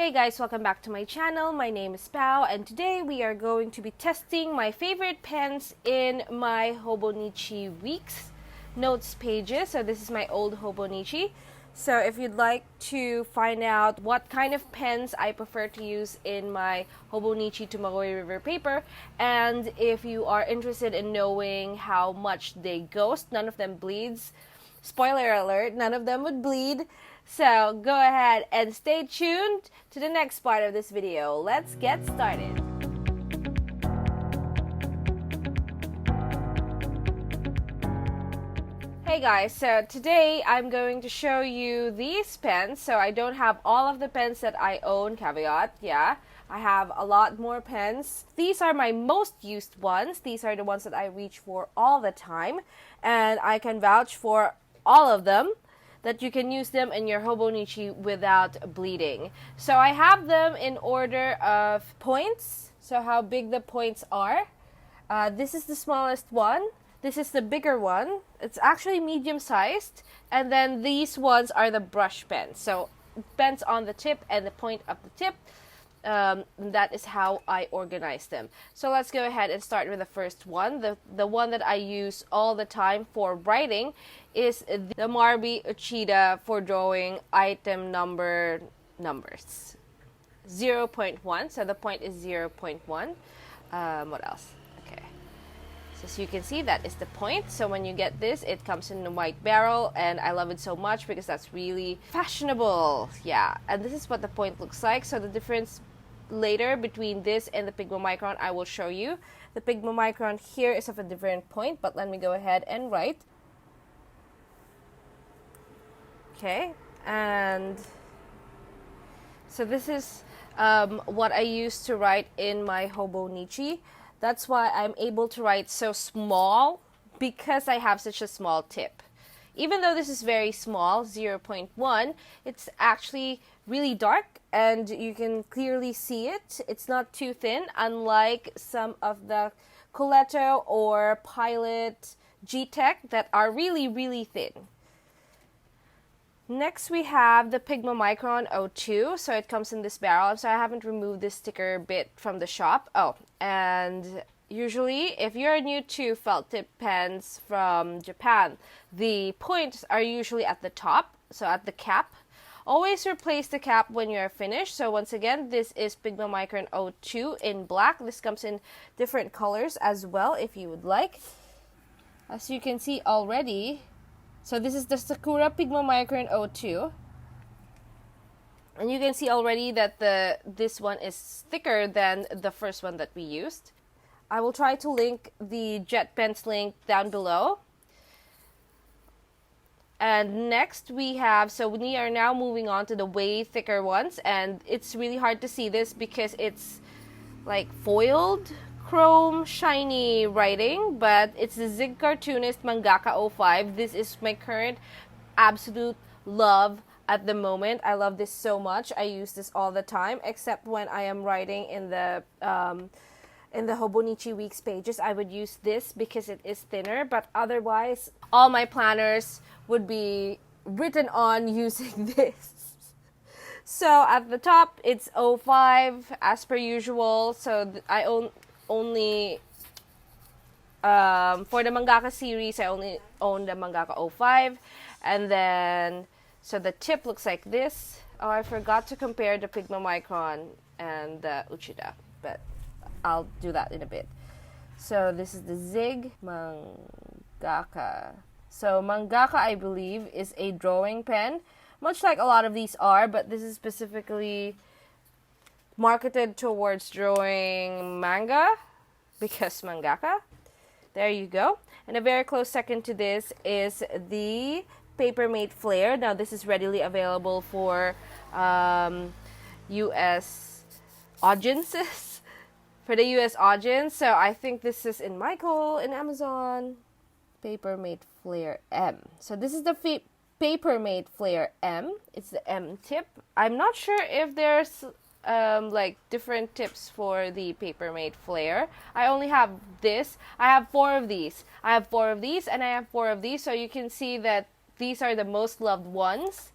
Hey guys, welcome back to my channel. My name is Pao, and today we are going to be testing my favorite pens in my Hobonichi weeks notes pages. So this is my old Hobonichi. So if you'd like to find out what kind of pens I prefer to use in my Hobonichi Tombow River paper, and if you are interested in knowing how much they ghost, none of them bleeds. Spoiler alert, none of them would bleed. So go ahead and stay tuned to the next part of this video. Let's get started. Hey guys, so today I'm going to show you these pens. So I don't have all of the pens that I own, caveat, yeah. I have a lot more pens. These are my most used ones. These are the ones that I reach for all the time. And I can vouch for all of them, that you can use them in your Hobonichi without bleeding. So I have them in order of points, so how big the points are. This is the smallest one. This is the bigger one. It's actually medium-sized. And then these ones are the brush pens. So pens on the tip and the point of the tip. That is how I organize them. So let's go ahead and start with the first one. The one that I use all the time for writing is the Marvy Uchida for drawing item numbers. 0.1. So the point is 0.1. What else? Okay. So as you can see, that is the point. So when you get this, it comes in a white barrel, and I love it so much because that's really fashionable. Yeah, and this is what the point looks like. So the difference later between this and the Pigma Micron, I will show you. The Pigma Micron here is of a different point, but let me go ahead and write. Okay, and so this is what I use to write in my Hobonichi. That's why I'm able to write so small, because I have such a small tip. Even though this is very small, 0.1, it's actually really dark and you can clearly see it. It's not too thin, unlike some of the Coletto or Pilot G-Tech that are really, really thin. Next, we have the Pigma Micron 02. So it comes in this barrel. So I haven't removed this sticker bit from the shop. Oh, and usually, if you're new to felt tip pens from Japan, the points are usually at the top, so at the cap. Always replace the cap when you're finished. So once again, this is Pigma Micron 02 in black. This comes in different colors as well if you would like. As you can see already, so this is the Sakura Pigma Micron 02. And you can see already that this one is thicker than the first one that we used. I will try to link the Jet Pens link down below. And next we have, so we are now moving on to the way thicker ones. And it's really hard to see this because it's like foiled, chrome, shiny writing. But it's the Zig Cartoonist Mangaka 05. This is my current absolute love at the moment. I love this so much. I use this all the time, except when I am writing in the Hobonichi Weeks pages. I would use this because it is thinner, but otherwise all my planners would be written on using this. So at the top it's 05 as per usual. So I only for the Mangaka series, I only own the Mangaka 05. And then so the tip looks like this. Oh, I forgot to compare the Pigma Micron and the Uchida, but I'll do that in a bit. So this is the Zig Mangaka. So Mangaka, I believe, is a drawing pen, much like a lot of these are, but this is specifically marketed towards drawing manga, because mangaka. There you go. And a very close second to this is the Papermate Flair. Now this is readily available for US audiences. For the US audience. So I think this is in Michael, in Amazon. Papermate Flair M. So this is the Papermate Flair M. It's the M tip. I'm not sure if there's like different tips for the Papermate Flair. I only have this. I have 4 of these. I have 4 of these and I have 4 of these. So you can see that these are the most loved ones.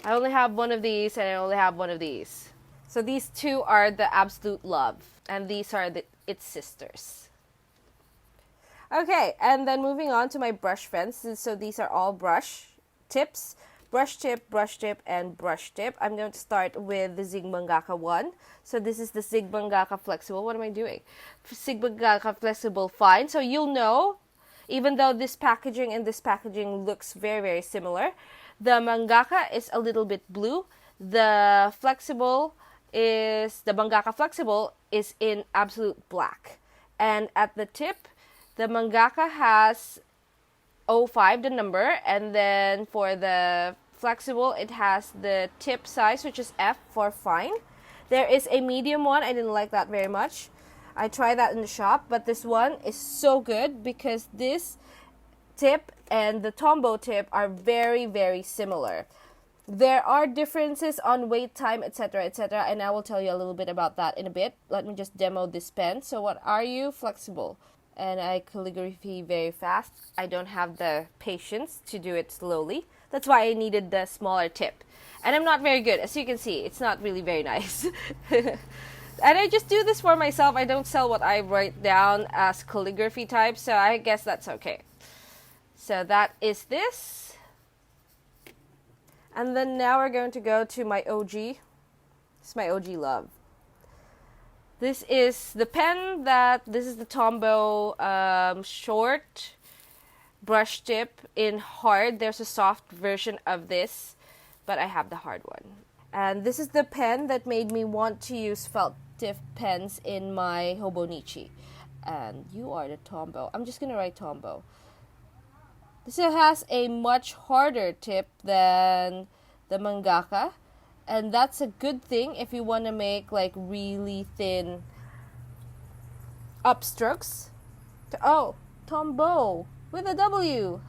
I only have 1 of these and I only have 1 of these. So these two are the absolute love, and these are its sisters. Okay, and then moving on to my brush pens. So these are all brush tips. Brush tip, and brush tip. I'm going to start with the Zig Mangaka one. So this is the Zig Mangaka Flexible. What am I doing? Zig Mangaka Flexible Fine. So you'll know, even though this packaging and this packaging looks very, very similar, the Mangaka is a little bit blue. The Mangaka Flexible is in absolute black. And at the tip, the Mangaka has 05, the number, and then for the flexible, it has the tip size, which is F for fine. There is a medium one. I didn't like that very much. I tried that in the shop, but this one is so good because this tip and the Tombow tip are very, very similar. There are differences on wait time, etc., etc., and I will tell you a little bit about that in a bit. Let me just demo this pen. So what are you? Flexible. And I calligraphy very fast. I don't have the patience to do it slowly. That's why I needed the smaller tip. And I'm not very good. As you can see, it's not really very nice. And I just do this for myself. I don't sell what I write down as calligraphy type, so I guess that's okay. So that is this. And then now we're going to go to my OG. This is my OG love. This is the pen this is the Tombow short brush tip in hard. There's a soft version of this, but I have the hard one. And this is the pen that made me want to use felt tip pens in my Hobonichi. And you are the Tombow. I'm just going to write Tombow. This has a much harder tip than the Mangaka. And that's a good thing if you want to make like really thin upstrokes. Oh, Tombow with a W.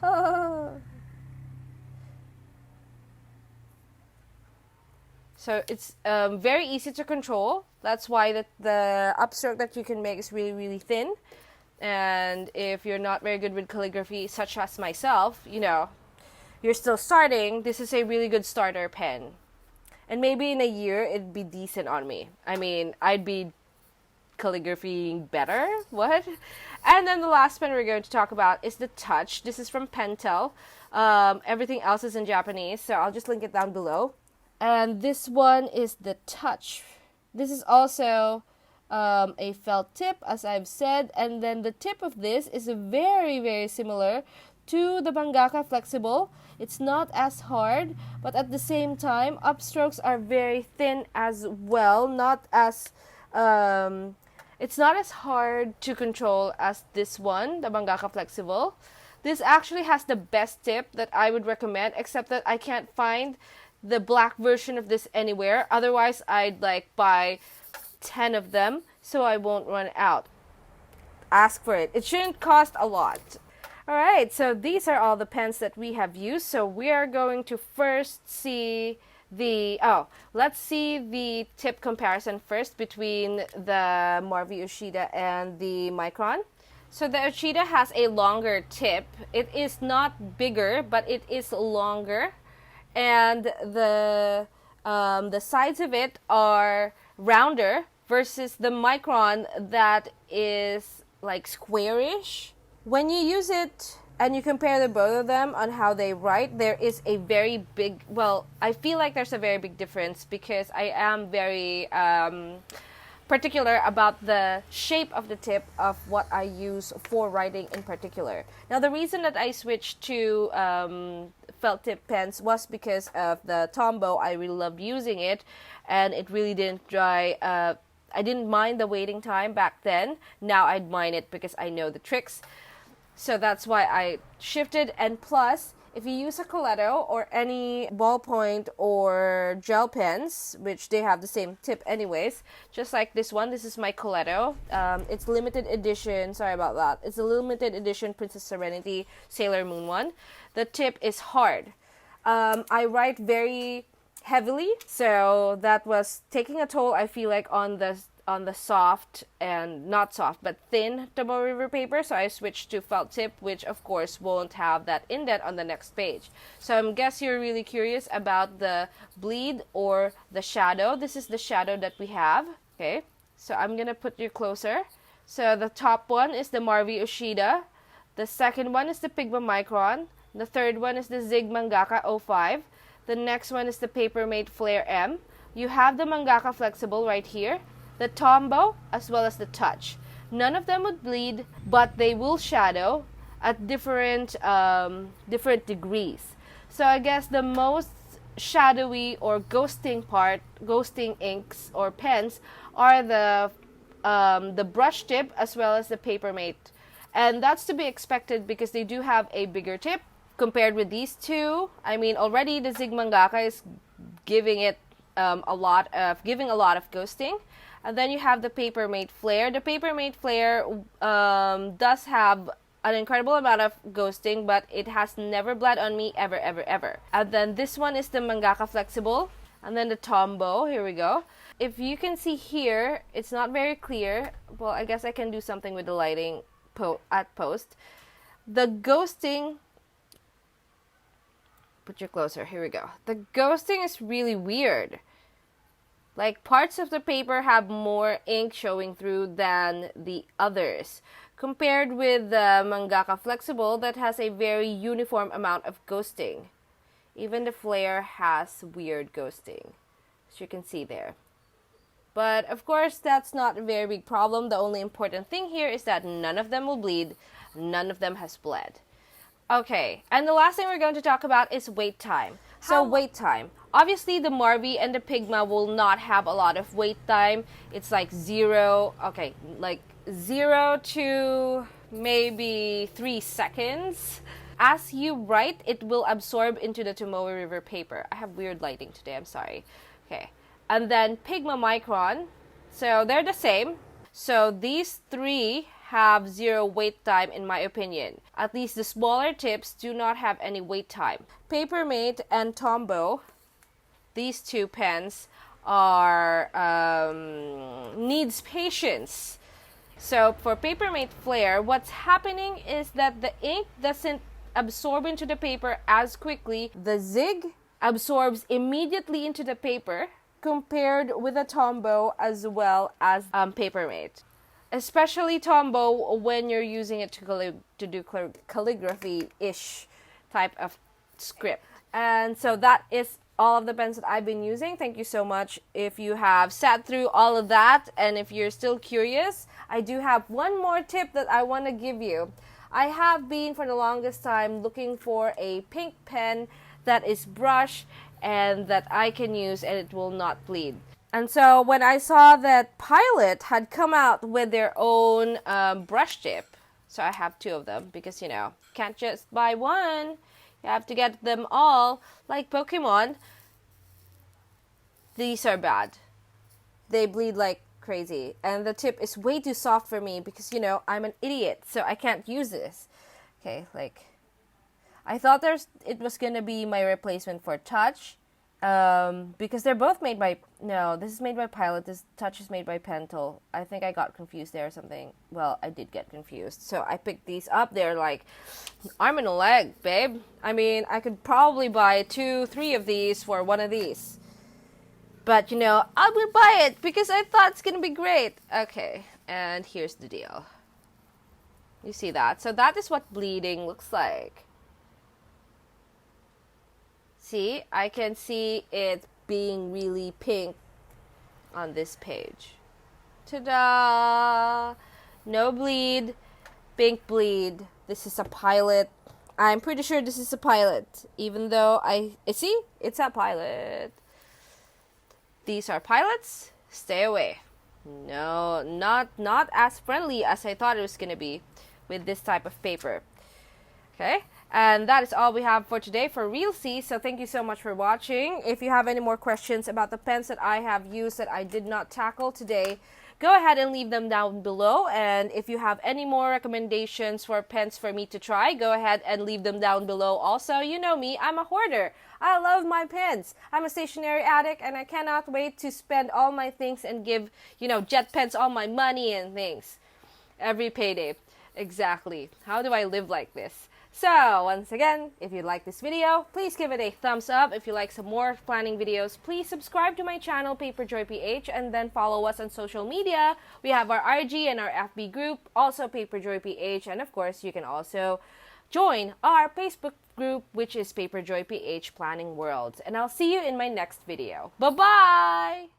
So it's very easy to control. That's why the upstroke that you can make is really, really thin. And if you're not very good with calligraphy, such as myself, you're still starting, this is a really good starter pen. And maybe in a year, it'd be decent on me. I mean, I'd be calligraphying better. What? And then the last pen we're going to talk about is the Touch. This is from Pentel. Everything else is in Japanese, so I'll just link it down below. And this one is the Touch. This is also a felt tip, as I've said. And then the tip of this is very, very similar to the Mangaka Flexible. It's not as hard, but at the same time, upstrokes are very thin as well. It's not as hard to control as this one, the Mangaka Flexible. This actually has the best tip that I would recommend, except that I can't find the black version of this anywhere. Otherwise, I'd buy 10 of them so I won't run out. Ask for it. It shouldn't cost a lot. Alright, so these are all the pens that we have used. So we are going to first see let's see the tip comparison first between the Marvy Uchida and the Micron. So the Uchida has a longer tip. It is not bigger, but it is longer. And the sides of it are rounder versus the Micron that is like squarish. When you use it and you compare the both of them on how they write, there is a very big, I feel like there's a very big difference because I am very particular about the shape of the tip of what I use for writing in particular. Now, the reason that I switched to felt tip pens was because of the Tombow. I really loved using it, and it really didn't dry. I didn't mind the waiting time back then. Now I'd mind it because I know the tricks. So that's why I shifted. And plus, if you use a Coletto or any ballpoint or gel pens, which they have the same tip anyways, just like this one, this is my Coletto. It's limited edition, sorry about that. It's a limited edition Princess Serenity Sailor Moon one. The tip is hard. I write very heavily, so that was taking a toll, I feel like, on the on the soft and not soft but thin Tombow River paper, so I switched to felt tip, which of course won't have that indent on the next page. So I guess you're really curious about the bleed or the shadow. This is the shadow that we have. Okay, so I'm gonna put you closer. So the top one is the Marvy Uchida. The second one is the Pigma Micron. The third one is the Zig Mangaka 05. The next one is the Papermate Flair M. You have the Mangaka Flexible right here, the Tombow, as well as the Touch. None of them would bleed, but they will shadow at different degrees. So I guess the most shadowy or ghosting inks or pens are the brush tip as well as the Papermate. And that's to be expected because they do have a bigger tip compared with these two. I mean, already the Zig Mangaka is giving a lot of ghosting. And then you have the Papermate Flair. The Papermate Flair does have an incredible amount of ghosting, but it has never bled on me ever. And then this one is the Mangaka Flexible. And then the Tombow. Here we go. If you can see here, it's not very clear. Well, I guess I can do something with the lighting at post. The ghosting, put you closer, here we go. The ghosting is really weird. Like, parts of the paper have more ink showing through than the others, compared with the Mangaka Flexible that has a very uniform amount of ghosting. Even the Flair has weird ghosting, as you can see there. But of course, that's not a very big problem. The only important thing here is that none of them will bleed. None of them has bled. Okay, and the last thing we're going to talk about is wait time. So wait time. Obviously, the Marvy and the Pigma will not have a lot of wait time. It's like 0 to maybe 3 seconds. As you write, it will absorb into the Tombow River paper. I have weird lighting today, I'm sorry. Okay. And then Pigma Micron. So they're the same. So these three have 0 wait time in my opinion. At least the smaller tips do not have any wait time. Papermate and Tombow, these two pens are needs patience. So for Papermate Flair, what's happening is that the ink doesn't absorb into the paper as quickly. The Zig absorbs immediately into the paper compared with a Tombow as well as Papermate. Especially Tombow when you're using it to do calligraphy-ish type of script. And so that is all of the pens that I've been using. Thank you so much if you have sat through all of that, and if you're still curious, I do have one more tip that I want to give you. I have been for the longest time looking for a pink pen that is brush and that I can use and it will not bleed. And so when I saw that Pilot had come out with their own brush tip, so I have 2 of them because, you know, can't just buy one. You have to get them all, like Pokemon. These are bad. They bleed like crazy. And the tip is way too soft for me because, you know, I'm an idiot, so I can't use this. Okay, like, I thought it was going to be my replacement for Touch. Because they're both made by, no, this is made by Pilot, this Touch is made by Pentel. I think I got confused there or something. Well, I did get confused. So I picked these up. They're like arm and a leg, babe. I mean, I could probably buy 2-3 of these for one of these. But, you know, I will buy it because I thought it's going to be great. Okay, and here's the deal. You see that? So that is what bleeding looks like. See, I can see it being really pink on this page. Ta-da! No bleed, pink bleed. This is a Pilot. I'm pretty sure this is a Pilot, even though see, it's a Pilot. These are Pilots. Stay away. No, not as friendly as I thought it was gonna be with this type of paper. Okay, And that is all we have for today for Real C. So thank you so much for watching. If you have any more questions about the pens that I have used that I did not tackle today, go ahead and leave them down below. And if you have any more recommendations for pens for me to try, go ahead and leave them down below. Also, you know me, I'm a hoarder. I love my pens. I'm a stationery addict and I cannot wait to spend all my things and give, jet pens all my money and things. Every payday. Exactly. How do I live like this? So, once again, if you like this video, please give it a thumbs up. If you like some more planning videos, please subscribe to my channel, paperjoyph, and then follow us on social media. We have our RG and our FB group, also paperjoyph, and of course, you can also join our Facebook group, which is paperjoyph Planning World. And I'll see you in my next video. Bye-bye!